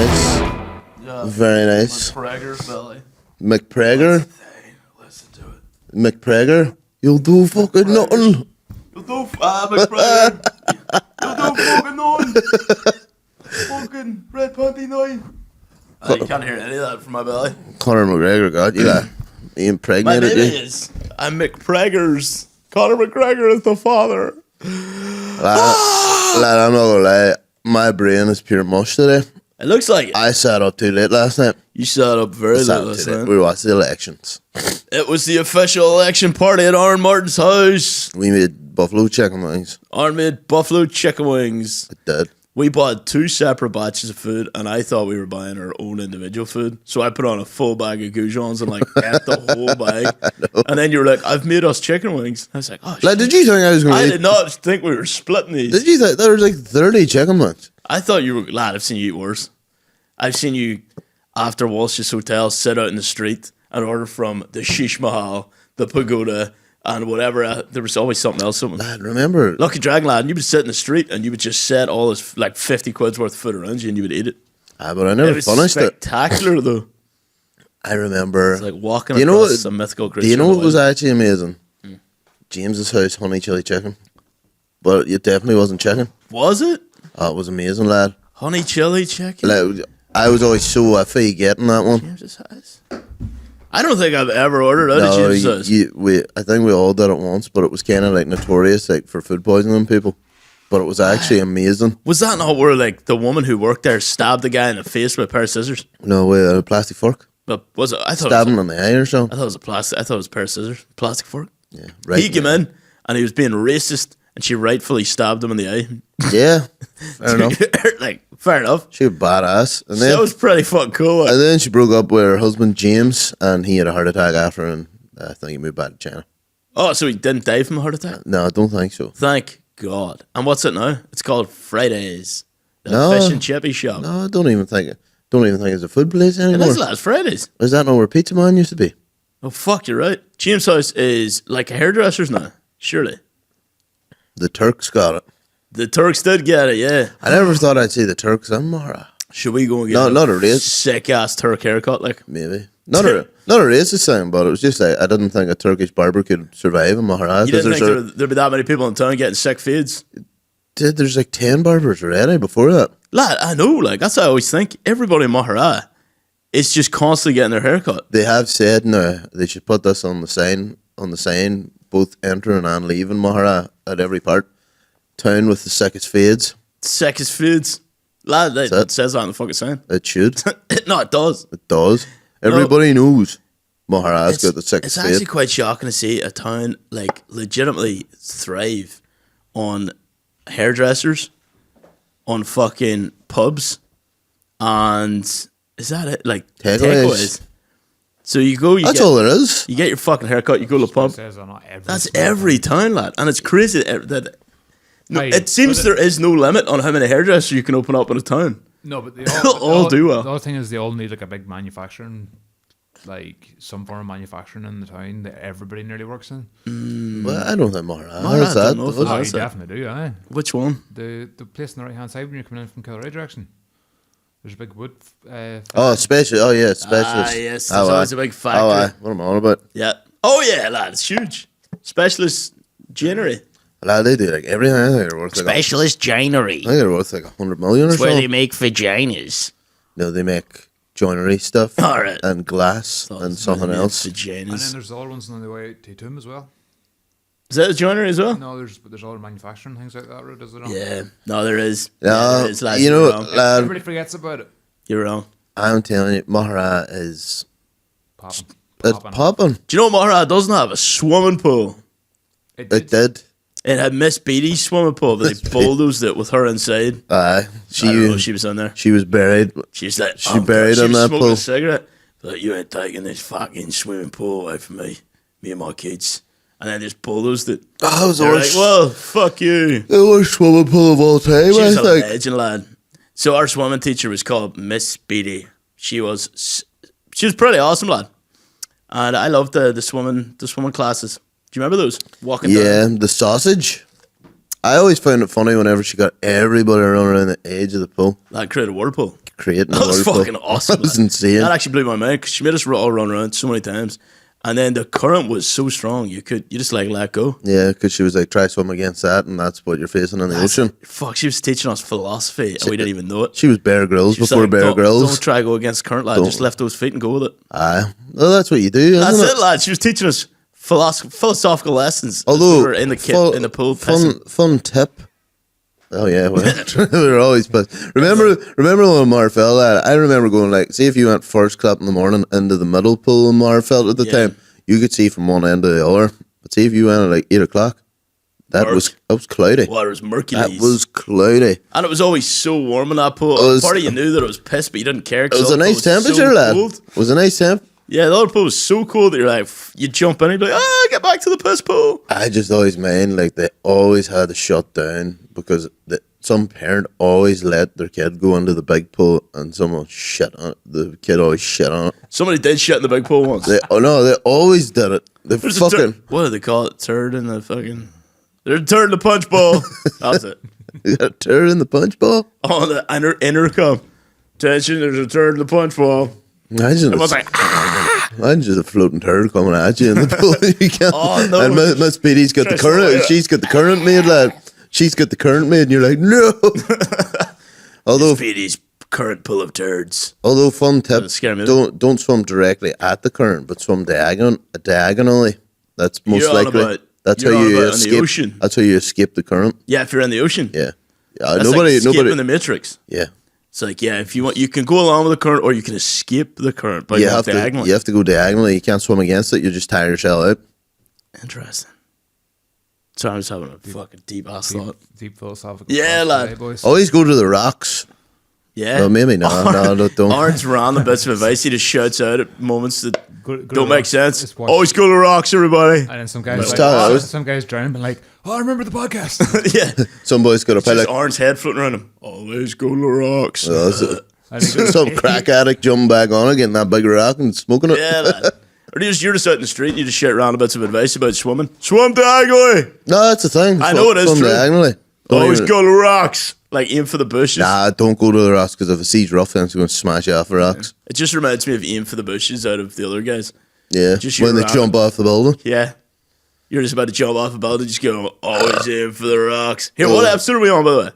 nice. Yeah. Very nice. McPregor belly. McPregor? Listen to it. McPregor? You'll do fucking nothing. You'll do McPregor. You'll do fucking nothing. Fucking red panty night. You can't hear any of that from my belly. Conor McGregor got you that. He My impregnated name you. is McPregor's. Conor McGregor is the father. Lad, I'm not gonna lie. My brain is pure mush today. It looks like it. I sat up too late last night. You sat up very Sat late up last too late. night. We watched the elections. It was the official election party at Aaron Martin's house. We made buffalo chicken wings. Aaron made buffalo chicken wings. It did. We bought 2 separate batches of food, and I thought we were buying our own individual food. So I put on a full bag of goujons and ate the whole bag. And then you were like, "I've made us chicken wings." I was like, "Oh shit." Like, did you think I was going to I eat? did not think we were splitting these. Did you think there was like 30 chicken wings? I thought you were, lad, I've seen you eat worse. I've seen you, after Walsh's Hotel, sit out in the street and order from the Shish Mahal, the Pagoda, and whatever. There was always something else. Lad, remember? Lucky Dragon, lad, and you would sit in the street and you would just set all this, like 50 quid's worth of food around you and you would eat it. But I never It was finished it. spectacular, though. I remember. It's like walking Do you know across what- a mythical creature. Do you know in the what was wild. actually amazing? James's house honey chili chicken. But it definitely wasn't chicken. Was it? Oh, it was amazing, lad. Honey chili chicken? Like, I was always so iffy getting that one. James's house? I don't think I've ever ordered out of No, James's house. I think we all did it once, but it was kind of like notorious, like for food poisoning people. But it was actually amazing. Was that not where, like, the woman who worked there stabbed the guy in the face with a pair of scissors? No, with a plastic fork, But was it? I thought stab it him was, in the eye or I something. thought it was a plastic. I thought it was a pair of scissors, plastic fork. Yeah, right. He came in and he was being racist, and she rightfully stabbed him in the eye. Yeah, fair enough. Like, fair enough. She was badass, and That then was pretty fucking cool. Like. and then she broke up with her husband James, and he had a heart attack after, and I think he moved back to China. Oh, so he didn't die from a heart attack? No, I don't think so. Thank God. And what's it now? It's called Fridays. The No. fish and chippy shop. No, I don't even think it's a food place It anymore. is last Fridays. Is that not where Pizza Man used to be? Oh, fuck, you're right. James' house is like a hairdresser's now. Surely. The Turks got it. The Turks did get it, yeah. I never thought I'd see the Turks in Maree. Should we go and get Not a race. sick ass Turk haircut? Like, Maybe. Not a racist thing, but it was just like, I didn't think a Turkish barber could survive in Maree. you didn't think there'd be that many people in town getting sick fades? There's like 10 barbers already before that. Lad, I know, like, that's what I always think. Everybody in Maree is just constantly getting their haircut. They have said now they should put this on the sign, both entering and leaving Maree at every part. Town with the sickest fades. Sickest fades. Lad, it says that on the fucking sign. It should. No, it does. It does. Everybody knows Maree's got the sickest It's actually fade. quite shocking to see a town like legitimately thrive on hairdressers, on fucking pubs, and is that it? Like Takeaways. So you go, That's all there is. you get your fucking haircut, you go to the pub. That's every town, lad, and it's crazy that no, Aye, it seems but there is no limit on how many hairdressers you can open up in a town. No, but they All do well. The other thing is they all need like a big manufacturing, like some form of manufacturing in the town that everybody nearly works in. Well, I don't think Maree Maree, has I that. don't know if does it Oh, it? you has that. definitely do, aye. Which one? The place on the right hand side when you're coming in from Kilroy direction. There's a big wood. Oh, specialist. Oh, yeah, specialist. Ah, yes, Oh, there's aye. always a big factory. Oh, aye. What am I on about? Yeah. Oh yeah, lad, it's huge. Specialist joinery. Lad, they do like everything. I think they're worth like Specialist joinery. I think they're worth like 100 million or It's where they so. make vaginas. No, they make joinery stuff All right. and glass and something else. and then Vaginas. there's the other ones on the way to Tomb as well. Is that a joinery as well? No, there's other manufacturing things like that road, is there not? Yeah. No, there is. Yeah, there is, lad. you You're know, wrong. lad, Everybody forgets about it. You're wrong. I'm telling you, Maree is Popping. it's popping. Do you know Maree doesn't have a swimming pool? It It did. It had Miss Beatty's swimming pool, but they bulldozed it with her inside. Aye, I don't know if she she was in there. she was buried. She's like, She buried she in was that smoking pool. a cigarette. Like, you ain't taking this fucking swimming pool away from me and my kids. And then just bulldozed it. Oh, it was the They're like, worst. well, fuck you. The worst swimming pool of all time. She was I a think. legend, lad. So our swimming teacher was called Miss Beatty. She was pretty awesome, lad. And I loved the swimming classes. Do you remember those? Walking Yeah, down. the sausage. I always found it funny whenever she got everybody around the edge of the pool, That created a whirlpool. creating That a was whirlpool. fucking awesome. That was man. insane. That actually blew my mind because she made us all run around so many times, and then the current was so strong you just like let go. Yeah, because she was like, try swim against that, and that's what you're facing in the ocean. Fuck, she was teaching us philosophy, and we didn't even know it. She was Bear Grylls She was before like, Bear don't Grylls. try to go against the current, lad. Just lift those feet and go with it. Aye. Well, that's what you do, isn't That's it? it, lad. She was teaching us philosophical lessons. Although, we were in the pool, pissing. fun tip. Oh yeah, well, we were always pissed. Remember when Marfell had it? I remember going like, see if you went first clap in the morning into the middle pool in Marfell at the Yeah. time, you could see from one end to the other. But see if you went at like 8 o'clock, that was cloudy. Water was murky. That was cloudy. And it was always so warm in that pool. Part of you knew that it was piss, but you didn't care. It was a nice temperature, lad. It was a nice temp. Yeah, the other pool was so cold that you're like, you jump in and you're like, get back to the piss pool. I just always mind like they always had to shut down because some parent always let their kid go into the big pool and someone shit on it. The kid always shit on it. Somebody did shit in the big pool once. They always did it. They There's a fucking what do they call it? Turd in the fucking... There's a turd in the punch bowl. That's it. you got a turd in the punch bowl. On the intercom. Attention, there's a turd in the punch bowl. Imagine It was like, imagine just a floating turd coming at you in the pool. You can't. Oh, no. And Miss Petey's got the Try to swallow current. it. She's got the current made, lad. She's got the current made, and you're like, no. although Petey's current pool of turds. fun tip, Doesn't scare me. don't swim directly at the current, but swim diagonally. That's most You're on likely. about- That's how you're on you about in the escape. ocean. That's how you escape the current. Yeah, if you're in the ocean. Yeah. That's Nobody. like escaping the Matrix. Yeah. It's like, yeah, if you want, you can go along with the current or you can escape the current by You going have to. diagonally. You have to go diagonally. You can't swim against it. You just tire yourself out. Interesting. So I was having a fucking deep ass thought. Deep philosophical. Yeah, thoughts lad. today, boys. Always go to the rocks. Yeah. Well, maybe not. No, don't. Orange random bits of advice he just shouts out at moments that Go to don't the make rocks, sense. just watch- Always go to the rocks, everybody. And then some guys, Just like, tell us. some guys drowning, and like, oh, I remember the podcast. Yeah. Some boys got a Just pilot. orange head floating around him. Always go to the rocks. And he goes- Some crack addict jumping back on it, getting that big rock and smoking it. Yeah, lad. Or you're just out in the street and you just shout random bits of advice about swimming. Swim diagonally. No, that's the thing. I know it is Swim true. diagonally. Don't Always even- go to the rocks. Like aim for the bushes. Nah, don't go to the rocks because if it sees rough, then it's going to smash you off the rocks. It just reminds me of aim for the bushes out of the other guys. Yeah, Just when your they rabbit. jump off the building. Yeah. You're just about to jump off a building, just go, always aim for the rocks. Here, what Oh. episode are we on, by the way?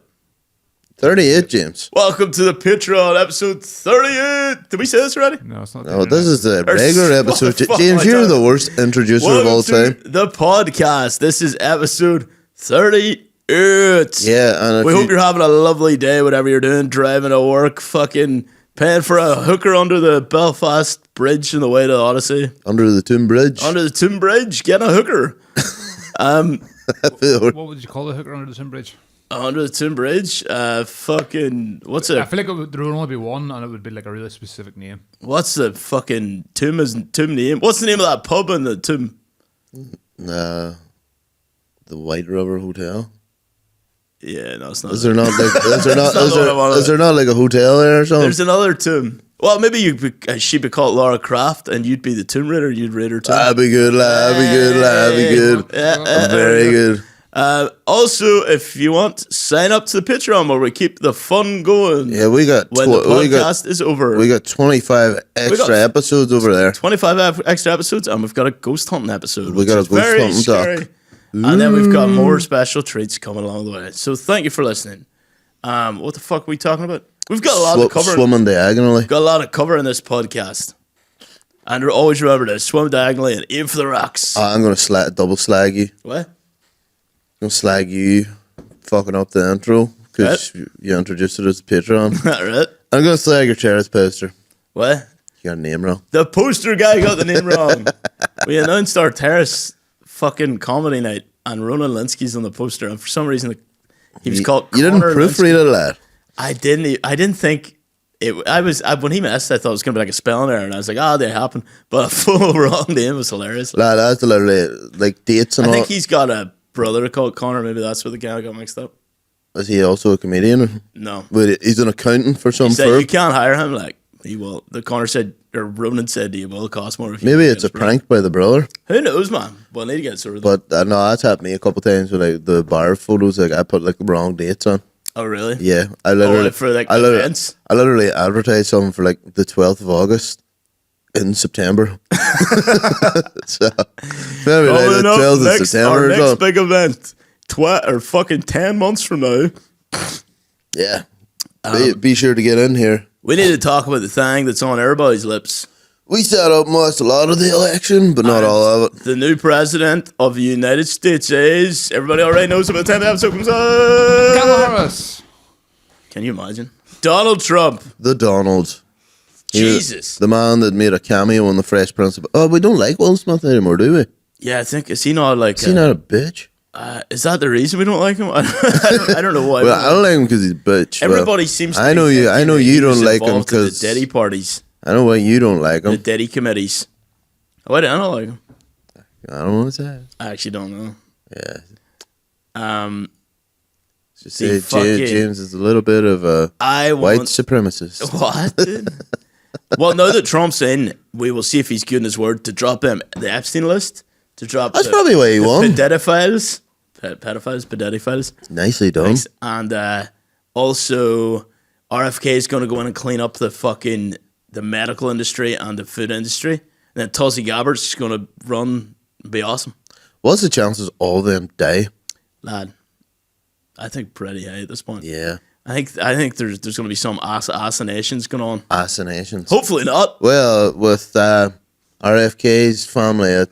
38, James. Welcome to the Patreon, episode 38. Did we say this already? no, it's not. Oh, this is the Or regular what episode. the fuck James, am I you're talking- the worst introducer of all Welcome time. to the podcast. This is episode 38. Yeah, and if We you, hope you're having a lovely day, whatever you're doing, driving to work, fucking paying for a hooker under the Belfast Bridge on the way to Odyssey. under the Tomb Bridge. Under the Tomb Bridge, getting a hooker. What would you call the hooker under the Tim Bridge? Under the Tomb Bridge, fucking, what's I it? feel like there would only be one, and it would be like a really specific name. What's the fucking tomb name? What's the name of that pub in the tomb? the White River Hotel. Yeah, no, it's not. Is there not like is there not That's not is the one I wanted. there, is there not like a hotel there or something? There's another tomb. Well, maybe she'd be called Laura Croft, and you'd be the Tomb Raider. You'd raid her tomb. That'd be good, lad. That'd be good, lad. That'd be good. Very good. Also, if you want, sign up to the Patreon where we keep the fun going. Yeah, we got When the we got podcast is over. we got 25 extra episodes over there. 25 extra episodes, and we've got a ghost hunting episode. We which got a is ghost very hunting scary. doc. And then we've got more special treats coming along the way. So thank you for listening. What the fuck are we talking about? We've got a lot to cover. Swimming diagonally. Got a lot to cover in this podcast. And always remember to swim diagonally and aim for the rocks. I'm gonna double slag you. What? I'm gonna slag you, fucking up the intro because you introduced it as a Patreon. Right? I'm gonna slag your chair as poster. What? You got a name wrong. The poster guy got the name wrong. We announced our Terrace fucking comedy night, and Ronan Linsky's on the poster, and for some reason he was called. You didn't Connor proofread Linsky. it, lad. I didn't think it. When he messed, I thought it was gonna be like a spelling error, and I was like, they happen. But a full wrong name was hilarious. Lad, that's literally like dates and I all. think he's got a brother called Connor. Maybe that's where the guy got mixed up. Is he also a comedian? No, Wait, he's an accountant for some he said firm. you can't hire him. Like he will. The Connor said or Ronan said it will cost more. If you Maybe get it's a sprayed. prank by the brother. Who knows, man? Well, I need to get sorted. But no, that's happened to me a couple times with like the bar photos. Like I put like the wrong dates on. Oh, really? Yeah, I literally for like I literally, events. I literally advertised something for like the 12th of August in September. So maybe like the 12th of September our or next something. big event, or fucking 10 months from now. Yeah, be sure to get in here. We need to talk about the thing that's on everybody's lips. We set up most a lot of the election, but not all of it. The new president of the United States is. Everybody already knows about the time the episode comes out. Kamala Harris. Can you imagine? Donald Trump. The Donald. Jesus. The man that made a cameo on The Fresh Prince of... Oh, we don't like Will Smith anymore, do we? Yeah, I think, is he not like... Is he not a bitch? Is that the reason we don't like him? I don't know why. Well, I don't like him because he's a bitch. Everybody Well, seems to I know you. I know you don't like him involved in the because... Deddy parties. I know why you don't like The him. Deddy committees. Why do I not like him? I don't want to say it. I actually don't know. Yeah. Just the say James is a little bit of a white supremacist. What? Dude? Well, now that Trump's in, we will see if he's good in his word to drop him the Epstein list. To drop That's probably why he won. Pedophiles. Pedophiles. Nicely done. Thanks. And also, RFK is going to go in and clean up the medical industry and the food industry. And then Tulsi Gabbard's just going to run and be awesome. What's the chances all of them die? Lad, I think pretty high at this point. Yeah. I think there's going to be some assassinations going on. Assassinations. Hopefully not. Well, with RFK's family,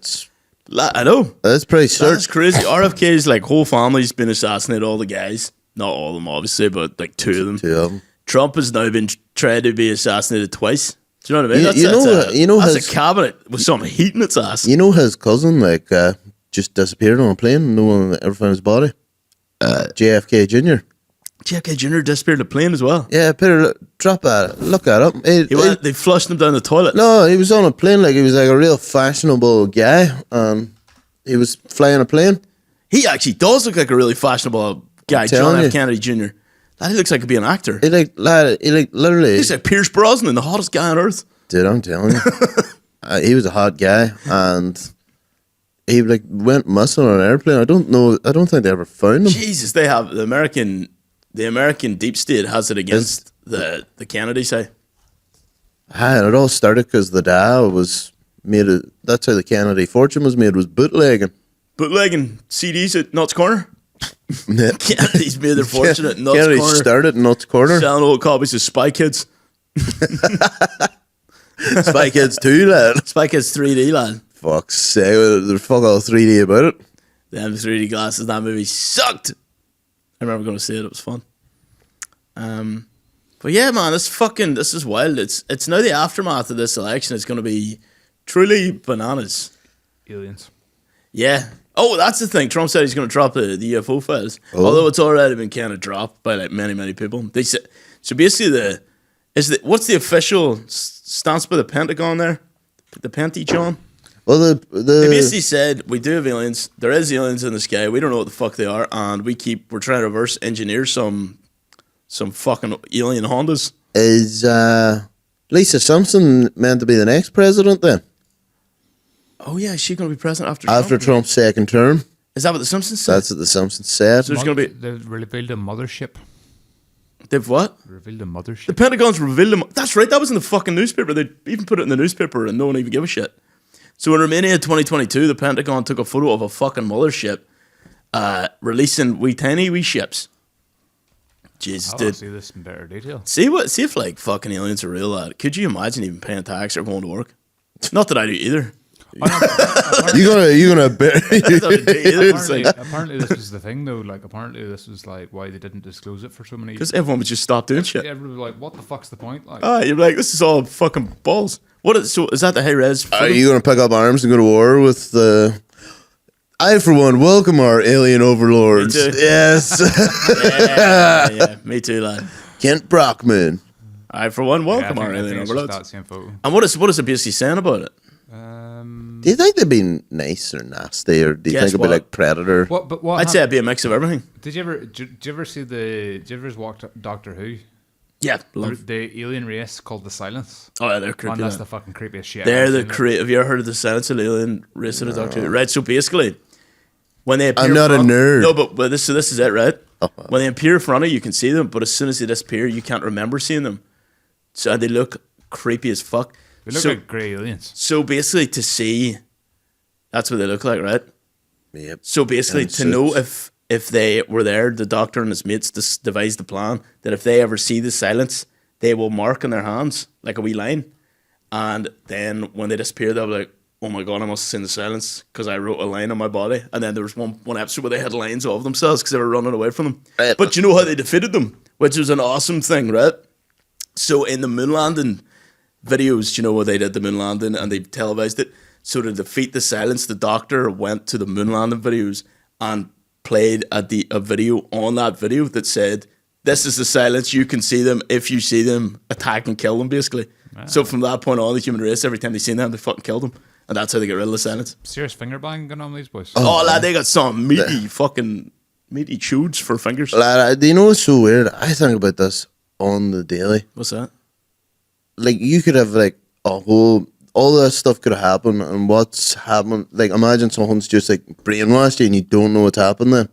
I know. That's pretty certain. That's crazy. RFK's like whole family's been assassinated, all the guys. Not all of them, obviously, but like two of them. Two of them. Trump has now been tried to be assassinated twice. Do you know what I mean? That's That's a cabinet with some heat in its ass. You know his cousin, just disappeared on a plane. No one ever found his body. JFK Jr. JFK Jr. disappeared on a plane as well. Yeah, Peter, look at him. They flushed him down the toilet. No, he was on a plane he was like a real fashionable guy, and he was flying a plane. He actually does look like a really fashionable guy, John F. Kennedy Jr. He looks like he'd be an actor. He literally. He's like Pierce Brosnan, the hottest guy on earth. Dude, I'm telling you, he was a hot guy, and he went missing on an airplane. I don't think they ever found him. Jesus, they have the American deep state has it against the Kennedy side. And it all started because the dad was made. That's how the Kennedy fortune was made. Was bootlegging. Bootlegging CDs at Nuts Corner. Yeah. Kennedy's made their fortune at Nuts Kennedy Corner. started at Nuts Corner. Selling old copies of Spy Kids. Spy Kids 2, lad. Spy Kids 3D, lad. Fuck's sake, there's fuck all 3D about it. Them 3D glasses, that movie sucked. I remember going to see it. It was fun. But yeah, man, this is wild. It's now the aftermath of this election. It's going to be truly bananas. Aliens. Yeah. Oh, that's the thing. Trump said he's going to drop the UFO files. Oh. Although it's already been kind of dropped by many, many people. They said, so basically what's the official stance by the Pentagon there? The Pentagon? Well, they basically said, we do have aliens. There is aliens in the sky. We don't know what the fuck they are. And we're trying to reverse engineer some fucking alien Hondas. Is Lisa Simpson meant to be the next president then? Oh yeah, is she going to be president after Trump? Trump's second term? Is that what the Simpsons said? That's what the Simpsons said. So there's going to be... They've revealed a mothership. They've what? Revealed a mothership. The Pentagon's revealed them. That's right, that was in the fucking newspaper. They even put it in the newspaper and no one even gave a shit. So in Romania 2022, the Pentagon took a photo of a fucking mothership releasing wee ships. Jesus, dude. I'll see this in better detail. See if like fucking aliens are real, lad. Could you imagine even paying tax or going to work? Not that I do either. You're gonna apparently this was the thing though. Like apparently this was like why they didn't disclose it for so many. Because everyone would just stop doing shit. Everyone was like, "What the fuck's the point?" Like, you're like, this is all fucking balls. So is that the high res? Are you gonna pick up arms and go to war with the? I, for one, welcome our alien overlords. Me too. Yes. yeah, me too, lad. Kent Brockman. I, for one, welcome our alien overlords. And what is it basically saying about it? Do you think they'd be nice or nasty, or do you think it'd be like Predator? I'd say it'd be a mix of everything. Did you ever see did you ever watch Doctor Who? Yeah, love. The alien race called the Silence. Oh, yeah, they're creepy. Man, that's man. the fucking creepiest shit. They're I've the seen, like. create. Have you ever heard of the Silence of the Alien Race of the Doctor? Right. So basically, when they appear, I'm not a nerd. No, but this is it, right? Oh. When they appear in front of you, you can see them, but as soon as they disappear, you can't remember seeing them. So they look creepy as fuck. They look like grey aliens. So basically, to see, that's what they look like, right? Yep. So basically, And to know if they were there, the Doctor and his mates devised the plan that if they ever see the Silence, they will mark on their hands like a wee line, and then when they disappear, they'll be like, "Oh my god, I must have seen the Silence because I wrote a line on my body." And then there was one episode where they had lines of themselves because they were running away from them. Right. But you know how they defeated them, which was an awesome thing, right? So in the moon landing videos, you know where they did the moon landing and they televised it. So to defeat the Silence, the Doctor went to the moon landing videos and played a video on that video that said, "This is the Silence. You can see them. If you see them, attack and kill them." Basically. Wow. So from that point on, the human race, every time they seen them, they fucking killed them, and that's how they get rid of the Silence. Serious finger bang going on with these boys. Oh, lad, they got some meaty chews for fingers. Lad, do you know what's so weird? I think about this on the daily. What's that? Like, you could have, like, all that stuff could have happened, and what's happened, like, imagine someone's just, like, brainwashed you and you don't know what's happened then.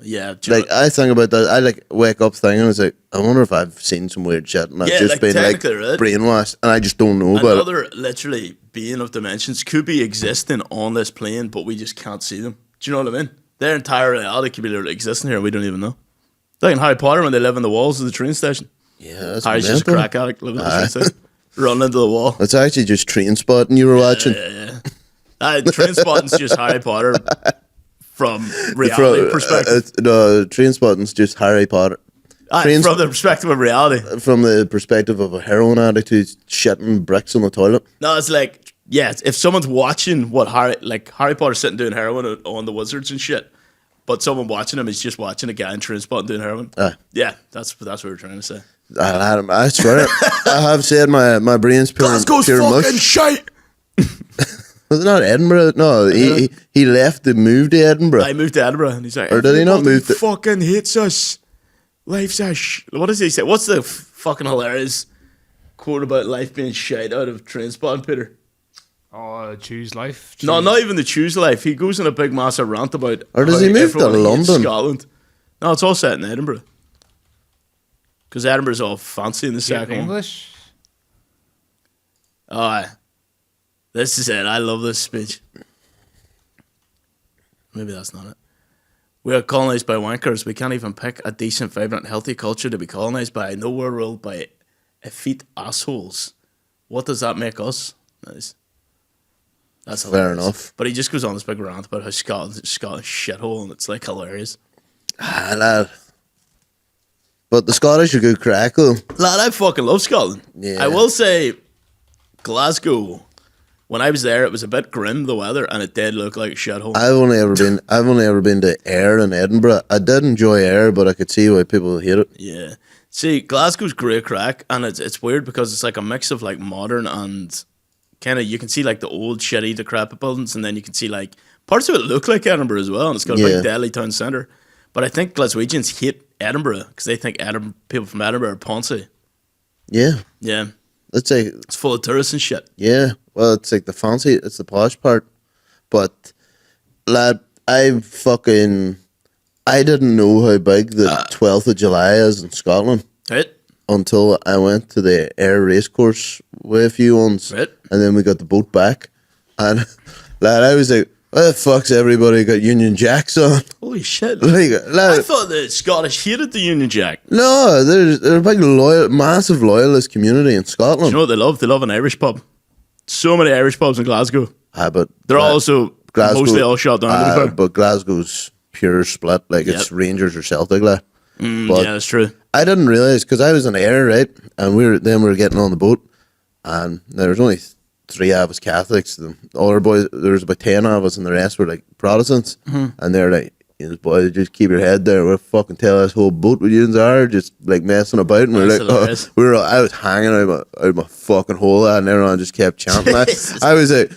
Yeah. Like, I think about that. I, like, wake up thinking, it's like, I wonder if I've seen some weird shit and I've just like, been, like, right? brainwashed, and I just don't know about it. Another, literally, being of dimensions could be existing on this plane, but we just can't see them. Do you know what I mean? Their entire reality could be literally existing here, we don't even know. Like in Harry Potter when they live in the walls of the train station. Yeah, that's Harry's just a mental. crack addict living in the train station. Running into the wall. It's actually just Train Spotting you were watching. Yeah. Train Spotting's just Harry Potter from reality perspective. No, Train Spotting's just Harry Potter. From the perspective of reality. From the perspective of a heroin addict who's shitting bricks on the toilet. No, it's like, yeah, if someone's watching what Harry Potter's sitting doing heroin on the wizards and shit, but someone watching him is just watching a guy in Train Spotting doing heroin. Yeah, that's what we're trying to say. I swear, I have said my brain's pure fucking mush. shite. Was it not Edinburgh? No, he left to move to Edinburgh. I moved to Edinburgh, and he's like, or did he not move to? Fucking hates us. Life's a what does he say? What's the fucking hilarious quote about life being shite out of Train Spotting, Peter? Oh, choose life. No, not even the choose life. He goes on a big massive rant about. Or does he move to London? Scotland. No, it's all set in Edinburgh. Because Edinburgh's all fancy in the second one. English? Oh, this is it. I love this speech. Maybe that's not it. We are colonised by wankers. We can't even pick a decent, vibrant, healthy culture to be colonised by. No, we're ruled by effete assholes. What does that make us? Nice. That's hilarious. Fair enough. But he just goes on this big rant about how Scotland's a shithole, and it's like hilarious. Lad. But the Scottish are good crack, though. Lad, I fucking love Scotland. Yeah. I will say, Glasgow, when I was there, it was a bit grim, the weather, and it did look like a shithole. I've only ever been to Ayr in Edinburgh. I did enjoy Ayr, but I could see why people hate it. Yeah. See, Glasgow's great crack, and it's weird because it's like a mix of like modern and kind of, you can see like the old shitty decrepit buildings, and then you can see like parts of it look like Edinburgh as well, and it's got a big deadly town centre. But I think Glaswegians hate Edinburgh because they think people from Edinburgh are poncy. Yeah. Yeah. It's full of tourists and shit. Yeah. Well, it's like it's the posh part. But, lad, I didn't know how big the 12th of July is in Scotland. Right. Until I went to the Ayr racecourse with a few ones. Right. And then we got the boat back. And, lad, I was like, what the fuck's everybody got Union Jacks on? Holy shit. Like, lad, I thought the Scottish hated the Union Jack. no, they're a big, massive loyalist community in Scotland. You know what they love? They love an Irish pub. So many Irish pubs in Glasgow. But They're also mostly all shut down. To be fair. but Glasgow's pure split. Like, it's Rangers or Celtic. Like. But Yeah, that's true. I didn't realise, because I was in Ayr, right? And we were getting on the boat. And there was only 3 of us Catholics. The other boys, there was about 10 of us, and the rest were like Protestants. And they're like, boy, just keep your head there. We'll fucking tell this whole boat what you are, just like messing about. And I was hanging out of my fucking hole, and everyone just kept chanting. I was like,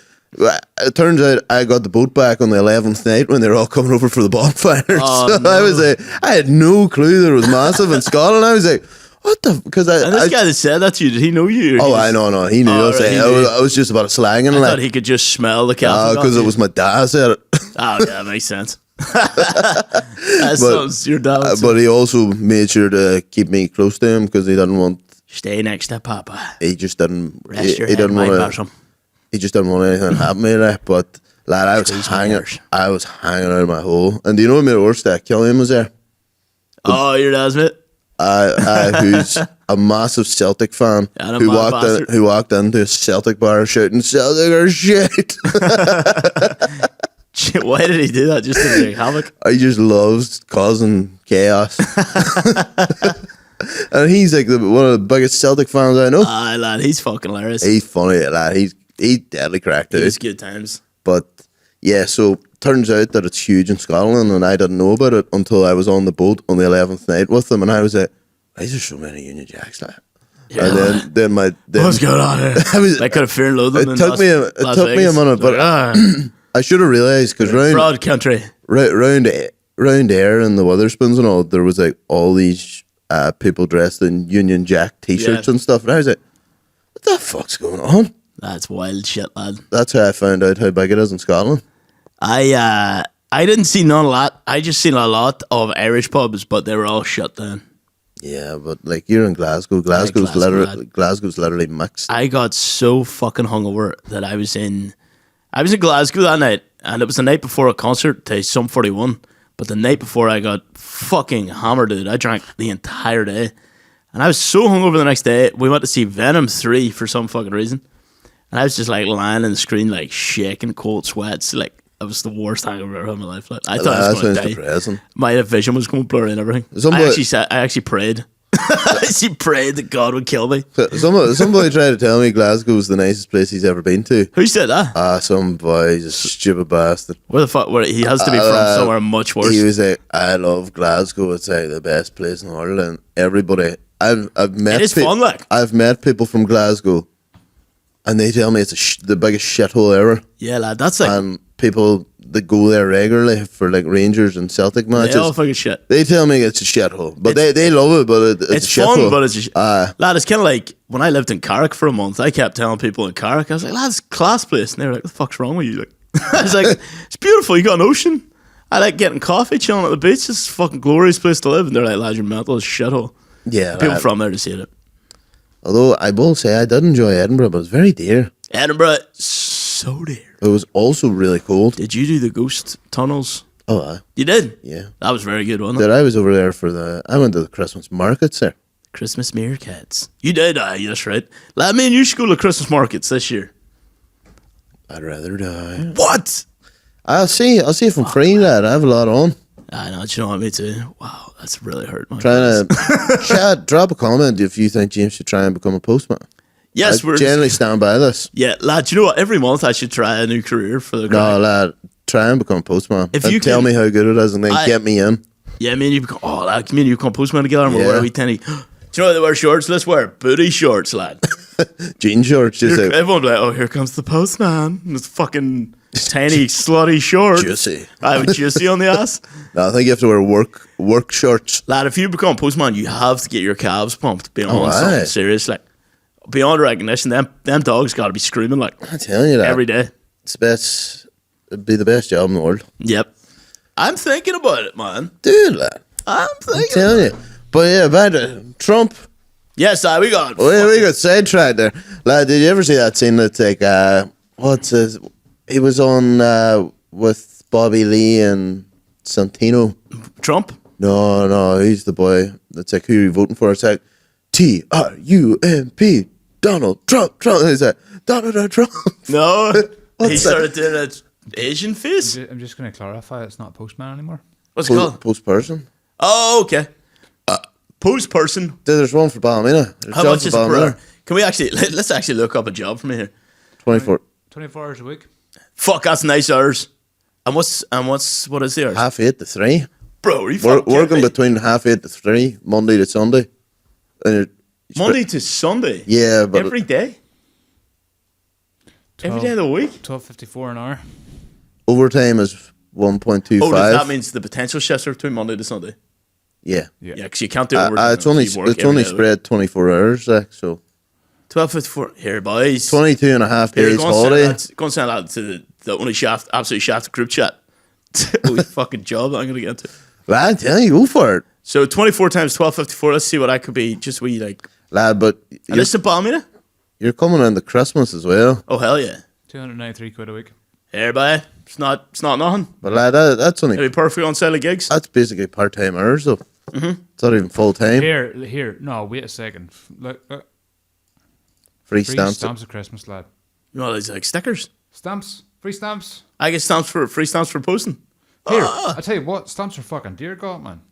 it turns out I got the boat back on the 11th night when they were all coming over for the bonfire. Oh, so no. I was like, I had no clue there was massive in Scotland. I was like, what the? Because And this guy that said that to you, did he know you? Oh, I know, no, he knew. Oh, I, was right, saying, he knew. I was just about slagging. I Like, thought he could just smell the coffee. because it was my dad said it. Oh, yeah, makes sense. That sounds your dad. But he also made sure to keep me close to him because he didn't want. Stay next to Papa. He just didn't. Rest your he head didn't in my want to. bosom. He just didn't want anything to happen to me. Like, but lad, I was Squeeze my hanging. ears. I was hanging out of my hole. And do you know what made it worse? That Killian was there. Oh, your dad's mate? Who's a massive Celtic fan And a who mad who walked into a Celtic bar shouting "Celtic are shit." Why did he do that? Just to make havoc? He just loves causing chaos. And he's like one of the biggest Celtic fans I know. Ah, lad, he's fucking hilarious. He's funny, lad. He's deadly cracked too. It's good times. But yeah, so turns out that it's huge in Scotland, and I didn't know about it until I was on the boat on the 11th night with them, and I was like, "Why is there so many Union Jacks?" Like? Yeah. And then What's going on here? I could have fear and loathing. It took me a minute, but I should have realised because broad country. round Ayr and the Witherspoons and all, there was like all these people dressed in Union Jack T-shirts and stuff, and I was like, "What the fuck's going on?" That's wild shit, lad. That's how I found out how big it is in Scotland. I didn't see none of that. I just seen a lot of Irish pubs, but they were all shut down. Yeah, but like you're in Glasgow. Glasgow's literally mixed. I got so fucking hungover that I was in Glasgow that night, and it was the night before a concert to Sum 41. But the night before, I got fucking hammered, dude. I drank the entire day, and I was so hungover the next day. We went to see Venom 3 for some fucking reason, and I was just like lying on the screen, like shaking, cold sweats. Like it was the worst hangover I've ever had in my life. Like, I thought I was going to die. Depressing. My vision was going blurry and everything. I actually prayed. I actually prayed that God would kill me. Somebody tried to tell me Glasgow was the nicest place he's ever been to. Who said that? Some boy, he's a stupid bastard. Where the fuck? Where he has to be from somewhere much worse. He was like, "I love Glasgow. It's like the best place in the world." And everybody, I've met. It is fun, like. I've met people from Glasgow, and they tell me it's the biggest shithole ever. Yeah, lad. That's like. And people that go there regularly for like Rangers and Celtic matches, They all fucking shit. they tell me it's a shithole, but they love it. But it's a fun, shithole. but it's lad. It's kind of like when I lived in Carrick for a month. I kept telling people in Carrick, I was like, "Lad, it's a class place," and they were like, "What the fuck's wrong with you?" Like, I was like, "It's beautiful. You got an ocean. I like getting coffee, chilling at the beach. It's a fucking glorious place to live." And they're like, "Lad, you're mental as shithole." Yeah, People from there to see it. although I will say I did enjoy Edinburgh, but it was very dear. Edinburgh, so dear. It was also really cold. Did you do the ghost tunnels? Oh, aye. You did? Yeah. That was very good, wasn't it? That I was over there I went to the Christmas markets there. Christmas meerkats. You did, that's right. Lad, me and you should go to Christmas markets this year. I'd rather die. What? I'll see if I'm free, lad. I have a lot on. I know, you know what, me too. Wow, that's really hurt my Trying to Chad, drop a comment if you think James should try and become a postman. Yes, I generally stand by this. Yeah, lad, you know what? Every month I should try a new career for the No, lad, try and become a postman. If and you tell could- me how good it is and then get me in. Yeah, me and you become, lad, me and you become postman together and we'll Yeah. wear a wee tiny, do you know what they wear shorts? Let's wear booty shorts, lad. Jean shorts, just like Everyone will be like, oh, here comes the postman. And it's fucking tiny, slutty shorts. juicy. I have a juicy on the ass. No, I think you have to wear work shorts. Lad, if you become postman, you have to get your calves pumped beyond Oh, something aye. serious. Like, beyond recognition, them dogs got to be screaming like I'm telling you that. every day. It'd be the best job in the world. Yep. I'm thinking about it, man. Dude, lad. I'm I'm thinking. telling you. But yeah, back to Trump. Yes, we got. Oh, we got sidetracked there. Lad, did you ever see that scene that's like, what's his, he was on with Bobby Lee and Santino. Trump. No, he's the boy that's like, who are you voting for? It's like, Trump, Donald Trump. And he's like, Donald Trump. No, What's he that? started doing an Asian face. I'm just going to clarify, it's not postman anymore. What's it called? Post person. Oh, okay. Post person. Dude, there's one for Ballymena. There's How jobs much for is it per Ballymena. hour? Can we actually let's actually look up a job for me here? 24. 24 hours a week. Fuck, that's nice hours. And what is the hours? 8:30 to 3. Bro, are you We're fucking kidding working me? between 8:30 to 3, Monday to Sunday. And you're Monday to Sunday. Yeah, but Every day. Every day of the week. 12.54 an hour. overtime is 1.25. Oh, that means the potential shifts are between Monday to Sunday. Yeah. Yeah, because you can't do overtime. It's only if you work every day of the week. spread 24 hours, like, so 12.54. Here, boys. 22 and a half Here, days go and holiday. go and send that to the only absolute shaft group chat. Only fucking job that I'm going to get into. Lad, tell you, go for it. So 24 times 12.54. Let's see what I could be. Just we like. Lad, but And this is the Balmina? you're coming into Christmas as well. Oh, hell yeah. £293 a week. Here, boy. It's not nothing. But lad, that's only It'll be perfect on sale of gigs. that's basically part-time hours, though. Mm-hmm. It's not even full-time. Here. No, wait a second. Look, Free free stamps. stamps at Christmas, lad. You know, it's like stickers. Stamps. Free stamps. I get free stamps for posting. Here, I tell you what, stamps are fucking dear God, man.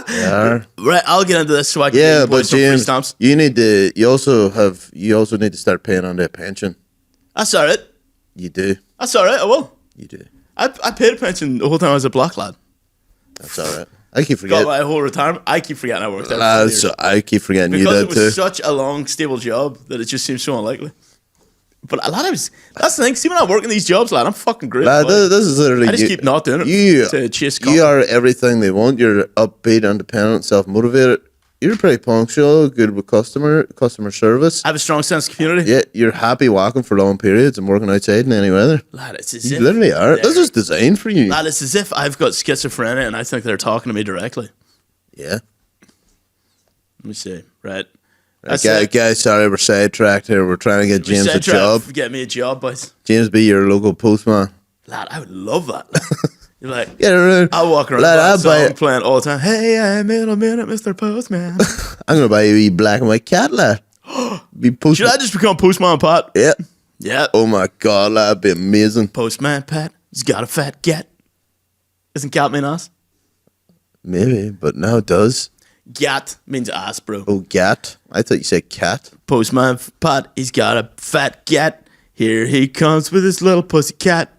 Yeah. Right, I'll get into this so I can Yeah, get but some free James, stamps. you also need to start paying on their pension. That's all right. You do. That's all right. I will. You do. I paid a pension the whole time I was a black lad. That's all right. I keep Got forgetting. my whole retirement. I keep forgetting I worked there. I keep forgetting you Because did it was too. such a long, stable job that it just seems so unlikely. But a lot of that's the thing. See, when I work in these jobs, lad, I'm fucking great. Lad, this is literally I just keep not doing it to chase You are everything they want. You're upbeat, independent, self-motivated. You're pretty punctual, good with customer service. I have a strong sense of community. Yeah, you're happy walking for long periods and working outside in any weather. Lad, it's as You if... literally are. This is designed for you. Lad, it's as if I've got schizophrenia and I think they're talking to me directly. Yeah. Let me see. Right. Guys, sorry, we're sidetracked here. We're trying to get James a job. Get me a job, boys. James be your local postman. Lad, I would love that. You're like, Get around. I'll walk around Lad, that I'll song playing all the time. Hey, I'm in a minute, Mr. Postman. I'm gonna buy you a wee black and white cat, lad. Be postman. Should I just become Postman Pat? Yeah. Yeah. Oh my god, that'd be amazing. Postman Pat, he's got a fat cat. Isn't cat mean ass? Maybe, but now it does. Gyatt means ass, bro. Oh, gat. I thought you said cat. Postman Pat, he's got a fat cat. Here he comes with his little pussy cat.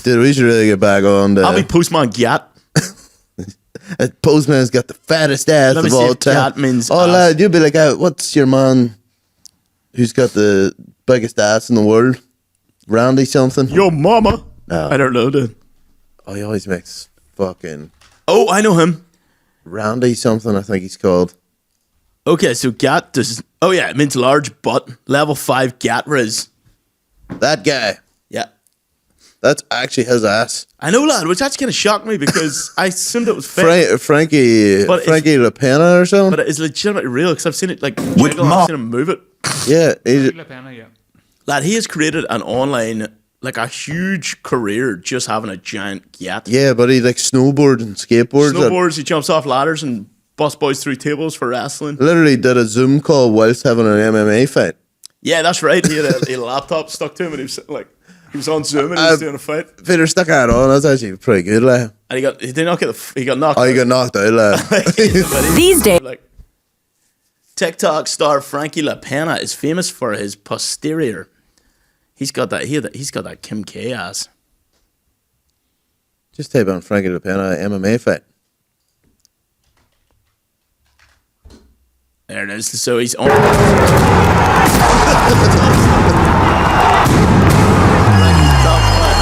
Dude, we should really get back on the. I'll be Postman Gyatt. Postman's got the fattest ass Let me of see all if time. cat means oh, ass. lad, you'll be like, what's your man who's got the biggest ass in the world? Randy something? Yo, mama. No. I don't know, dude. Oh, he always makes fucking Oh, I know him. Randy something, I think he's called. Okay, so Gyatt does. Oh, yeah, it means large butt. Level 5 Gyatt Riz. That guy. Yeah. That's actually his ass. I know, lad, which actually kind of shocked me because I assumed it was fake. Frankie But Le Pen or something? But it is legitimately real because I've seen it like jiggle, I've seen him move it. Yeah. Yeah. Lad, he has created an online, like a huge career just having a giant Gyatt. Yeah, but he like snowboards and skateboards. Snowboards, he jumps off ladders and bust boys through tables for wrestling. Literally did a Zoom call whilst having an MMA fight. Yeah, that's right. He had a laptop stuck to him and he was like, he was on Zoom and he was doing a fight. Peter stuck that on. That's actually pretty good, like. And he did not get he got knocked Oh, out. you got knocked out, lad. These days. Like, TikTok star Frankie LaPena is famous for his posterior. He's got that Kim K ass. Just type on Frankie Le Pen MMA fight. There it is. So he's on.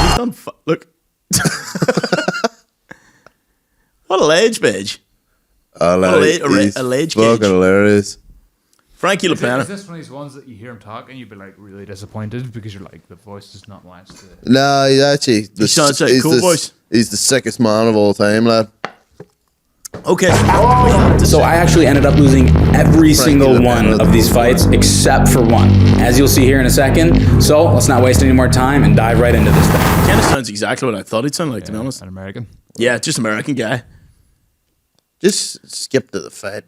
He's done. Look. What a ledge badge. Oh, lad, he's a ledge fucking cage. hilarious. Frankie Is LaPena. this one of these ones that you hear him talk and you'd be like really disappointed because you're like the voice does not match the. No, he's actually sounds like a cool voice. He's the sickest man of all time, lad. Okay. So I actually ended up losing every single one of these fights except for one, as you'll see here in a second. So let's not waste any more time and dive right into this thing. Kind of sounds exactly what I thought he'd sound like, to be honest. An American. Yeah, just American guy. Just skip to the fight.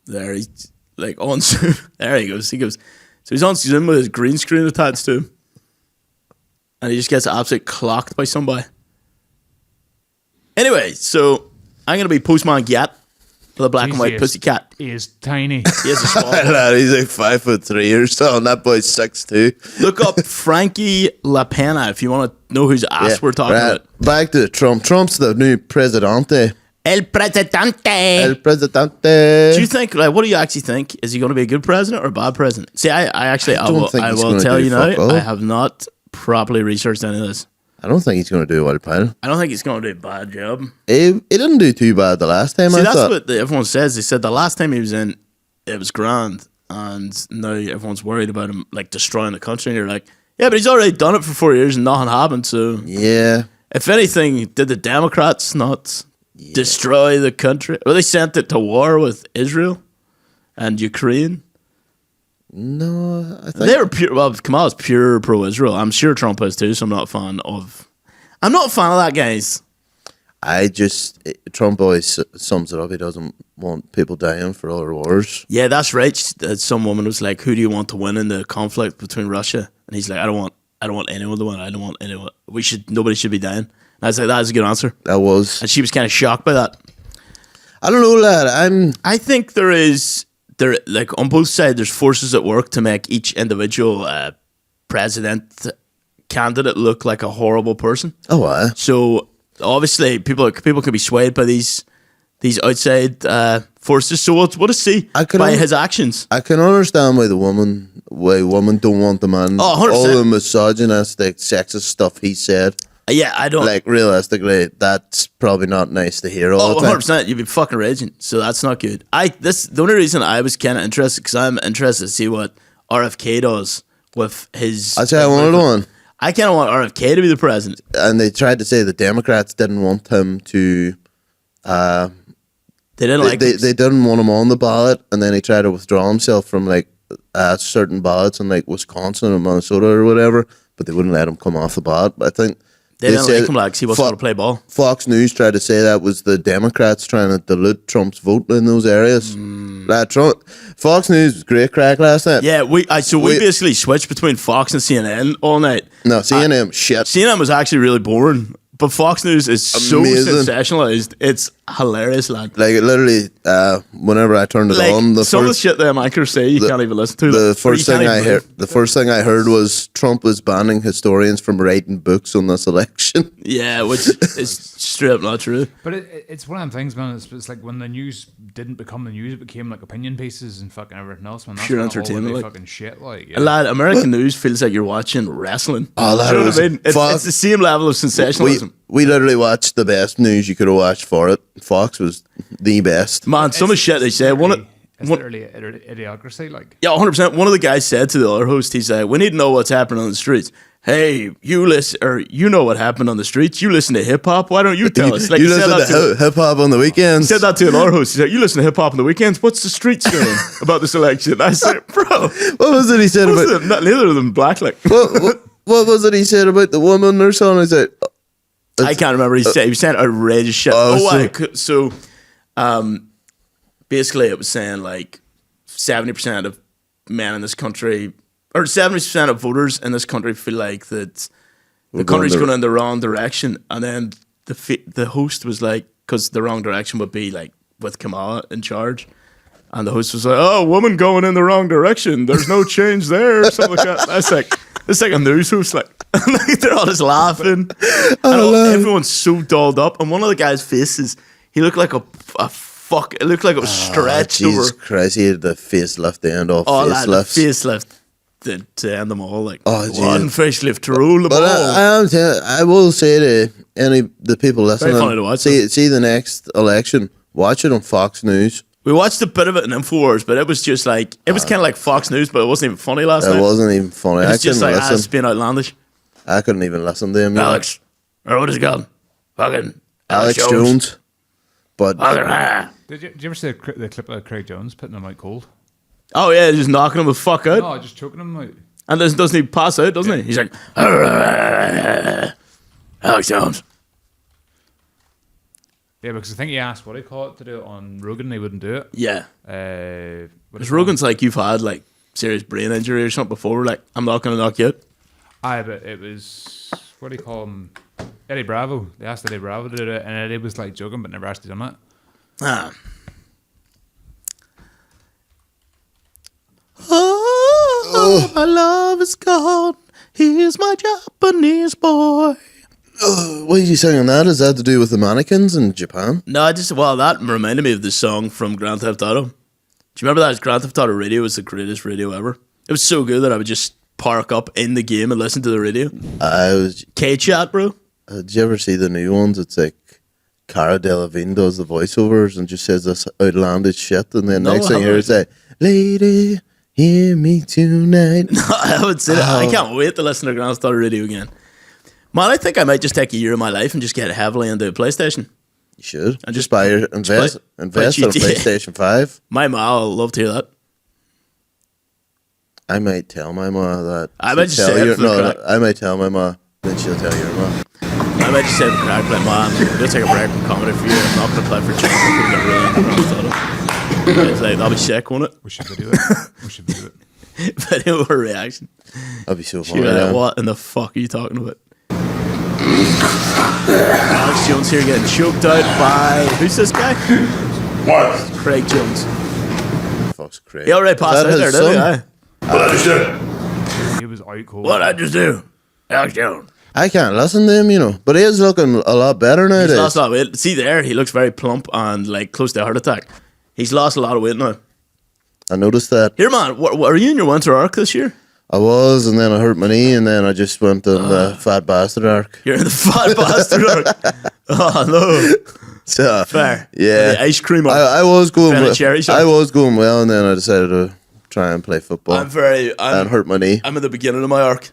There, he's like on Zoom. There he goes. So he's on Zoom with his green screen attached to him. And he just gets absolutely clocked by somebody. Anyway, so I'm going to be Postman Gyatt with a black and white pussy cat. He is tiny. He is a small one. Lad, he's like 5'3" or so, and that boy's 6'2". Look up Frankie LaPena if you want to know whose ass we're talking right. about. Back to Trump. Trump's the new presidente. El Presidente. El presidente. Do you think, like, what do you actually think? Is he going to be a good president or a bad president? See, I don't think will he's gonna tell do you now, fuck all. I have not properly researched any of this. I don't think he's going to do a wild pile. I don't think he's going to do a bad job. He didn't do too bad the last time. See, I that's thought. what everyone says. They said the last time he was in, it was grand, and now everyone's worried about him like destroying the country. And you're like, yeah, but he's already done it for 4 years and nothing happened. So Yeah. if anything, did the Democrats not destroy the country? Well, they sent it to war with Israel and Ukraine. No, I think They were pure. Well, Kamal's pure pro-Israel. I'm sure Trump is too. So I'm not a fan of. I'm not a fan of that, guys. Trump always sums it up. He doesn't want people dying for other wars. Yeah, that's right. Some woman was like, "Who do you want to win in the conflict between Russia?" And he's like, "I don't want anyone to win. I don't want anyone. Nobody should be dying." And I was like, "That is a good answer." That was. And she was kind of shocked by that. I don't know, lad. I think there like on both sides, there's forces at work to make each individual president candidate look like a horrible person. Oh, why? So obviously, people can be swayed by these outside forces. So we'll to see by his actions. I can understand why women don't want the man. Oh, 100%. All the misogynistic, sexist stuff he said. Yeah, I don't like. Realistically, that's probably not nice to hear all the time. 100%. You'd be fucking raging. So that's not good. The only reason I was kind of interested because I'm interested to see what RFK does with his. I say I wanted one. I kind of want RFK to be the president. And they tried to say the Democrats didn't want him to. They didn't like. They didn't want him on the ballot, and then he tried to withdraw himself from like certain ballots in like Wisconsin or Minnesota or whatever. But they wouldn't let him come off the ballot. But I think. They didn't like him, like, he wasn't going to play ball. Fox News tried to say that was the Democrats trying to dilute Trump's vote in those areas. Fox News was great crack last night. Yeah, we basically switched between Fox and CNN all night. No, CNN shit. CNN was actually really boring, but Fox News is so Amazing. sensationalized. It's hilarious, lad. Like, it literally, whenever I turned it on, some of the shit them anchors say you can't even listen to. The first thing I heard was Trump was banning historians from writing books on this election. Yeah, which is straight up not true. But it's one of them things, man. It's like when the news didn't become the news, it became like opinion pieces and fucking everything else. Man, that's pure when the whole entertainment, like, fucking shit. Like, yeah. Lad, American news feels like you're watching wrestling. Oh, that you know was what I mean? It's the same level of sensationalism. We literally watched the best news you could have watched for it. Fox was the best. Man, some of the shit they say. It's literally idiocracy, like. Yeah, 100%. One of the guys said to the other host, he's like, "We need to know what's happening on the streets. Hey, you listen, or you know what happened on the streets. You listen to hip hop. Why don't you tell us?" Like, you listen to hip hop on the weekends. He said that to another host. He said, "You listen to hip hop on the weekends. What's the streets saying about this election?" I said, "Bro, what was it he said about? Neither of them black. Like, what was it he said about the woman or something? He said, I can't remember. He was saying outrageous shit. Basically, it was saying like 70% of men in this country, or 70% of voters in this country, feel like that the country's going in the wrong direction. And then the host was like, because the wrong direction would be like with Kamala in charge. And the host was like, "Oh, woman going in the wrong direction. There's no change there," or something like that. That's like, it's like a news host, like, they're all just laughing. Everyone's so dolled up. And one of the guy's faces, he looked like it looked like it was stretched over. Jesus Christ, he had the facelift the end off facelifts. Facelift to end them all, like, one facelift to rule them but all. I will say to the people listening, Very funny to watch. See the next election, watch it on Fox News. We watched a bit of it in InfoWars, but it was just like, it was kind of like Fox News, but it wasn't even funny last night. It wasn't even funny. It was just like, it's being outlandish. I couldn't even listen to him. Alex, or what is it called? Fucking Alex Jones. But Did you ever see the clip of Craig Jones putting him out cold? Oh yeah, just knocking him the fuck out. No, just choking him out. And doesn't he pass out, doesn't he? He's like, Alex Jones. Yeah, because I think he asked, what do you call it, to do it on Rogan, he wouldn't do it. Yeah. Because Rogan's like, you've had like serious brain injury or something before, like, I'm not going to knock you out. Aye, but it was, what do you call him? Eddie Bravo. They asked Eddie Bravo to do it, and Eddie was like joking, but never actually done it. Oh, my love is gone. Here's my Japanese boy. What are you saying on that? Is that to do with the mannequins in Japan? No, that reminded me of the song from Grand Theft Auto. Do you remember that Grand Theft Auto radio was the greatest radio ever? It was so good that I would just park up in the game and listen to the radio. K-Chat, bro. Did you ever see the new ones? It's like Cara Delevingne does the voiceovers and just says this outlandish shit, and then next thing you hear is like, "Lady, hear me tonight." No, I haven't seen it. I can't wait to listen to Grand Star Radio again. Man, I think I might just take a year of my life and just get heavily into PlayStation. You should. And just buy your invest on a PlayStation 5. My ma will love to hear that. I might tell my ma that. I might just say it for the crack. I might tell my ma, then she'll tell your ma. I might just say the crack, like, "Ma, I'm going to take a break from comedy for you. I'm not going to play for Chelsea. I'm going to get really into it." It's like, that'll be sick, won't it? We should video it. We should video it. Video of her reaction. That'd be so funny. Like, what in the fuck are you talking about? Alex Jones here getting choked out by... Who's this guy? What? Craig Jones. Fuck's Craig. He already passed out there, didn't he? What I just did? He was out cold. What I just do? Alex Jones. I can't listen to him, you know. But he is looking a lot better nowadays. He's lost a lot of weight. See there, he looks very plump and like close to a heart attack. He's lost a lot of weight now. I noticed that. Here, man, are you in your winter arc this year? I was, and then I hurt my knee, and then I just went in the fat bastard arc. You're in the fat bastard arc. Oh no. So, Fair. Yeah. The ice cream arc. I was going well. Cherry I was going well, and then I decided to try and play football. I'm and hurt my knee. I'm at the beginning of my arc.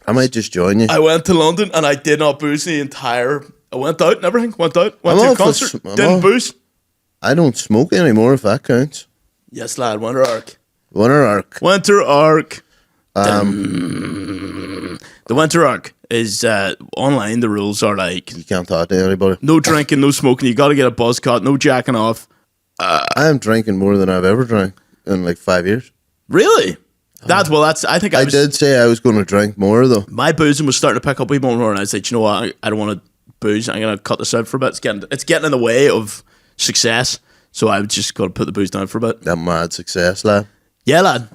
I might just join you. I went to London and I did not booze the entire. I went out and everything. Went to a concert. Didn't booze. I don't smoke anymore, if that counts. Yes, lad. Winter arc. Winter arc. Winter arc. The winter arc is online. The rules are like you can't talk to anybody. No drinking, no smoking. You got to get a buzz cut. No jacking off. I am drinking more than I've ever drank in like 5 years. Really? That's. I think I did say I was going to drink more though. My boozing was starting to pick up a bit more, and I said, you know what? I don't want to booze. I'm going to cut this out for a bit. It's getting in the way of success. So I just got to put the booze down for a bit. That mad success, lad. Yeah, lad.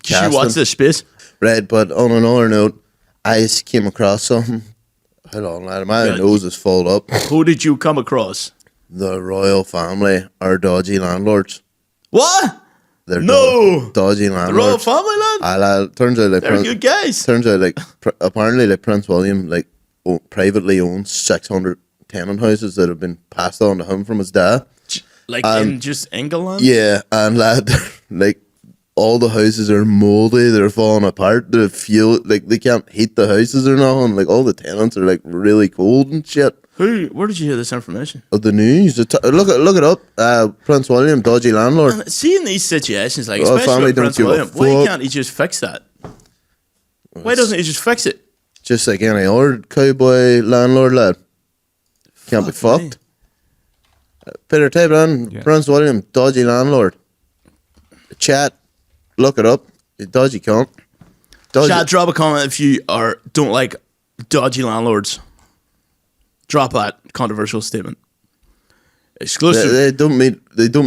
Did you watch this space? Right, but on another note, I came across something. Hold on, lad. My nose is full up. Who did you come across? The royal family are dodgy landlords. What? They're dodgy landlords. The royal family, lad? Turns out like they're good guys. Turns out like apparently like Prince William like privately owns 600 tenant houses that have been passed on to him from his dad. Like in just England? Yeah, and lad, like all the houses are moldy, they're falling apart, the fuel, like they can't heat the houses or nothing, like all the tenants are like really cold and shit. Where did you hear this information? Of the news. Look it up. Prince William, dodgy landlord. And seeing these situations, like especially with Prince William, why can't he just fix that? Why doesn't he just fix it? Just like any other cowboy landlord, lad. Can't be fucked. Peter, type it on. Yeah. Prince William, dodgy landlord. Chat, look it up. You dodgy cunt. Chat, drop a comment if you don't like dodgy landlords. Drop that controversial statement. Exclusive. They don't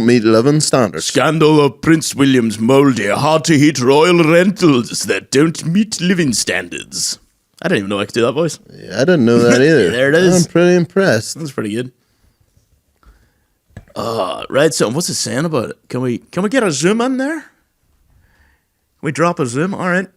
meet living standards. Scandal of Prince William's mouldy, hard-to-heat royal rentals that don't meet living standards. I didn't even know I could do that voice. Yeah, I didn't know that either. There it is. I'm pretty impressed. That's pretty good. Right, so what's it saying about it? Can we get a zoom in there? Can we drop a zoom? All right.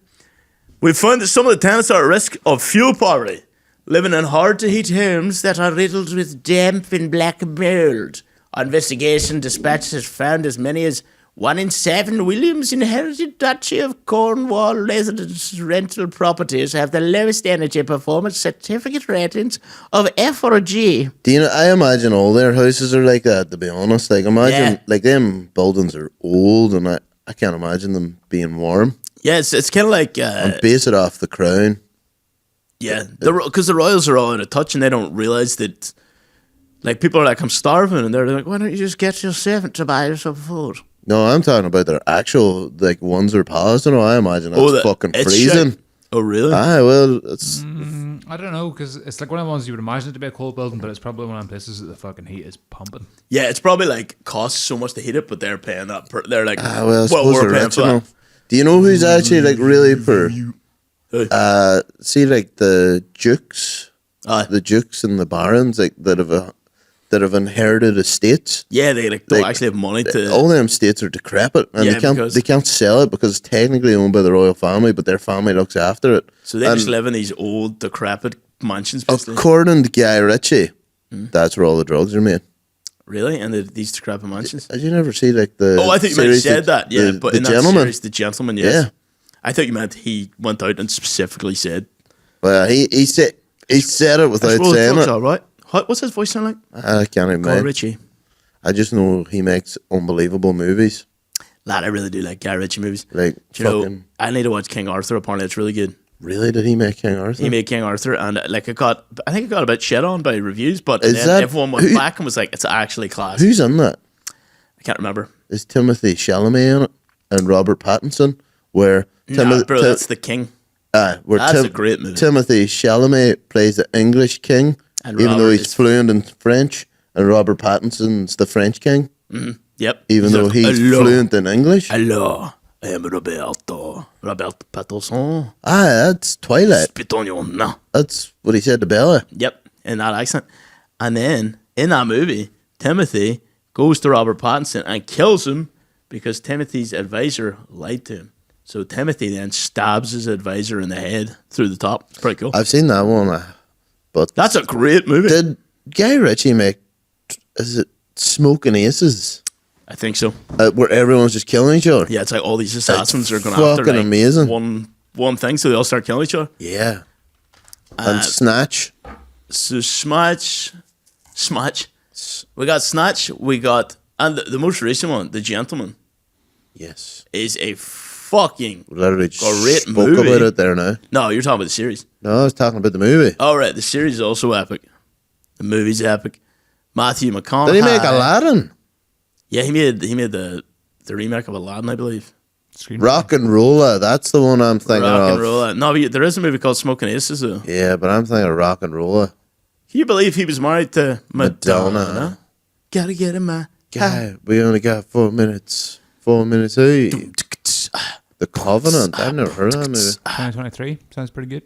We found that some of the tenants are at risk of fuel poverty, living in hard-to-heat homes that are riddled with damp and black mold. Our investigation dispatch has found as many as 1 in 7 Williams inherited Duchy of Cornwall residence rental properties have the lowest energy performance certificate ratings of F or G. Do you know, I imagine all their houses are like that, to be honest. Like, imagine, like, them buildings are old, and I can't imagine them being warm. Yeah, it's kind of like... and base it off the crown. Yeah, because the royals are all out of touch, and they don't realise that... Like, people are like, I'm starving, and they're like, why don't you just get your servant to buy you some food? No, I'm talking about their actual, like, Windsor Palace. You know, I imagine that's fucking freezing. Oh, really? Well, it's... I don't know, because it's like one of the ones you would imagine it to be a cold building, but it's probably one of the places that the fucking heat is pumping. Yeah, it's probably, like, costs so much to heat it, but they're paying that. They're like, well, we're paying for that. Do you know who's actually, like, really poor? See, like, the dukes? The dukes and the barons, like, that have that have inherited estates. Yeah, they don't actually have money to. All them estates are decrepit, and they can't sell it because it's technically owned by the royal family, but their family looks after it. So they just live in these old, decrepit mansions. Basically. According to Guy Ritchie, that's where all the drugs are made. Really? And these decrepit mansions? Did you never see like the? Oh, I think you might have said that. Yeah, but in that gentleman. series, the gentleman. Yes. Yeah. I thought you meant he went out and specifically said. Well, he said it without Well, saying it. All right. What's his voice sound like? I can't even. Guy Ritchie. I just know he makes unbelievable movies. Lad, I really do like Guy Ritchie movies. Like, do you know, I need to watch King Arthur. Apparently, it's really good. Really? Did he make King Arthur? He made King Arthur, and like I think it got a bit shit on by reviews, but then everyone went back and was like, "It's actually class." Who's in that? I can't remember. Is Timothy Chalamet in it and Robert Pattinson? Where bro, that's the King. That's a great movie. Timothy Chalamet plays the English king, And even though Robert he's fluent in French, and Robert Pattinson's the French king. Mm-hmm. Yep. Even though he's fluent in English. Hello, I am Roberto Pattinson. That's Twilight. Spit on your no. That's what he said to Bella. Yep, in that accent. And then in that movie, Timothy goes to Robert Pattinson and kills him because Timothy's advisor lied to him. So Timothy then stabs his advisor in the head through the top. It's pretty cool. I've seen that one, but that's a great movie. Did Guy Ritchie make? Is it Smoking Aces? I think so. Where everyone's just killing each other. Yeah, it's like all these assassins are going after like amazing. One thing, so they all start killing each other. Yeah. And Snatch. So Smash. We got Snatch. We got the most recent one, The Gentleman. Yes. Is a fucking literally great spoke movie. about it there now. No, you're talking about the series. No, I was talking about the movie. Oh, right. The series is also epic. The movie's epic. Matthew McConaughey. Did he make Aladdin? Yeah, he made the remake of Aladdin, I believe. Rock and Roller. That's the one I'm thinking of. Rock and Roller. No, but there is a movie called Smoking Aces, though. Yeah, but I'm thinking of Rock and Roller. Can you believe he was married to Madonna? Gotta get in my guy. We only got 4 minutes. 4 minutes. Hey. The Covenant. I've never heard of that movie. 2023. Sounds pretty good.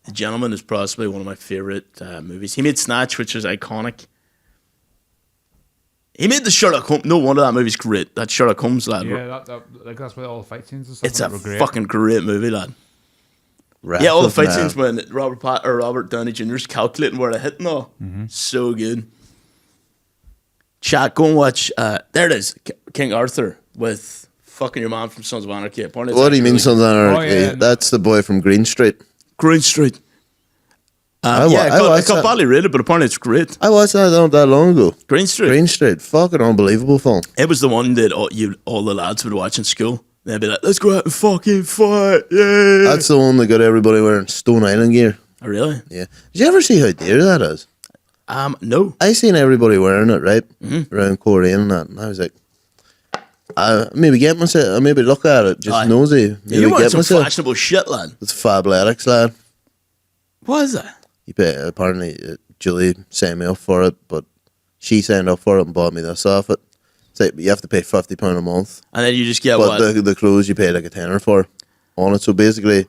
The Gentleman is possibly one of my favorite movies. He made Snatch, which is iconic. He made the Sherlock Holmes. No wonder that movie's great. That Sherlock Holmes lad. Yeah, that's why all the fight scenes and stuff. It's a great. fucking great movie, lad. Yeah, all the fight scenes when Robert Downey Jr.'s calculating where to hit and all. Mm-hmm. So good. Chat, go and watch. There it is, King Arthur with fucking your man from Sons of Anarchy. Apparently what do you mean Sons of Anarchy? Oh, yeah. That's the boy from Green Street. Green Street. It got badly rated, but apparently it's great. I watched that not that long ago. Green Street. Green Street. Fucking unbelievable film. It was the one that all the lads would watch in school. They'd be like, let's go out and fucking fight. Yeah. That's the one that got everybody wearing Stone Island gear. Oh, really? Yeah. Did you ever see how dear that is? No. I seen everybody wearing it, right? Mm-hmm. Around Korean and that. And I was like, maybe get myself, maybe look at it, just nosy. Maybe you want some fashionable shit, lad. It's Fabletics, lad. What is that? Apparently, Julie signed me up for it, but she signed up for it and bought me this off it. It's like, you have to pay £50 a month. And then you just get but the clothes you pay like a tenner for on it. So basically,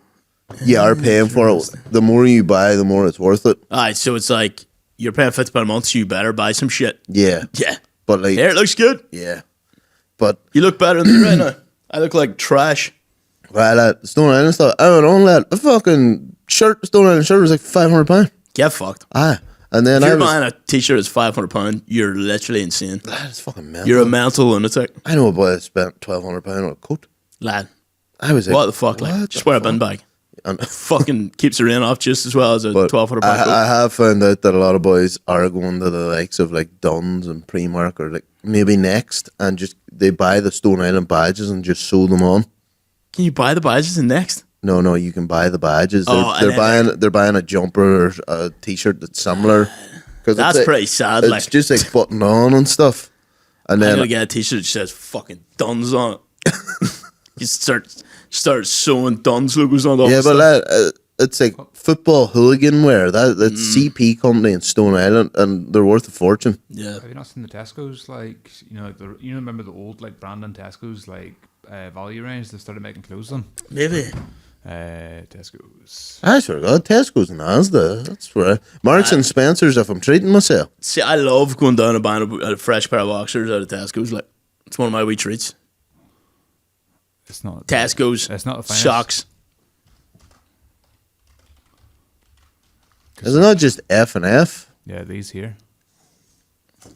you are paying for it. The more you buy, the more it's worth it. Alright, so it's like, you're paying £50 a month, so you better buy some shit. Yeah. Yeah. But like, here, it looks good. Yeah. But you look better than me right now. I look like trash. Well, Stone Island stuff. I went on that. A fucking shirt, Stone Island shirt was like £500. Get fucked. And then if you're buying a t-shirt that's £500, you're literally insane. That's fucking mental. You're a mental lunatic. I know a boy that spent £1,200 on a coat. Lad. I was like, what the fuck? Like, just wear a bin bag. And fucking keeps the rain off just as well as a £1,200 coat. I have found out that a lot of boys are going to the likes of like Dunn's and Primark or like maybe Next and just they buy the Stone Island badges and just sew them on. Can you buy the badges in Next? No, you can buy the badges. They're buying a jumper or a t-shirt that's similar. That's pretty sad. It's just like button on and stuff. And then I'm gonna get a t-shirt that says fucking Duns on it. You start sewing Duns logos on it. Yeah, but it's like football hooligan wear. That's CP company in Stone Island, and they're worth a fortune. Yeah. Have you not seen the Tesco's remember the old like Brandon Tesco's like value range they started making clothes on? Maybe. Tesco's. I swear to God, Tesco's and Asda. That's where Marks and Spencer's. If I'm treating myself, See, I love going down and buying a fresh pair of boxers out of Tesco's. Like, it's one of my wee treats. It's not Tesco's. It's not the finest. Shocks. is it not just F and F? Yeah, these here.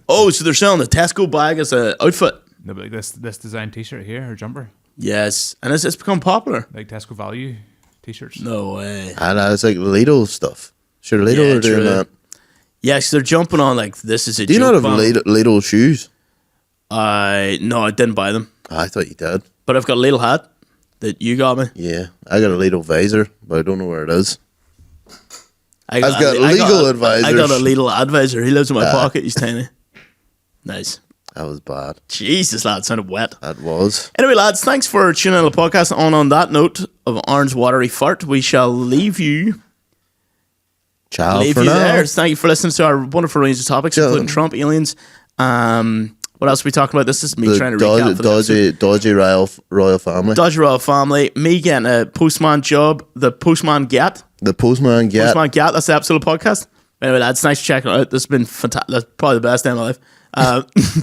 Oh, so they're selling the Tesco bag as an outfit. No, but like this design T-shirt here or jumper, Yes, and it's become popular. like Tesco value T-shirts. No way. And it's like Lidl stuff. Sure, Lidl Yeah, are doing true. that. Yes, they're jumping on like this is a Do you joke not have bomb. Lidl shoes? No, I didn't buy them, I thought you did. but I've got a little hat that you got me. Yeah, I got a Lidl visor, but I don't know where it is. I've got legal advisors. I got a little advisor. He lives in my pocket. He's tiny. Nice. That was bad. Jesus, lad, sounded wet. That was. Anyway, lads, thanks for tuning in to the podcast. On that note of Orange Watery Fart, we shall leave you. Ciao Leave for you now. there. Thank you for listening to our wonderful range of topics, Ciao. including Trump, aliens. What else are we talking about? This is me trying to recap for the episode. dodgy royal family. Dodgy Royal Family, me getting a postman job, the postman Gyatt. The postman Gyatt. Postman Gyatt, that's the episode of the podcast. Anyway, lads, nice checking it out. This has been fantastic. That's probably the best day of my life.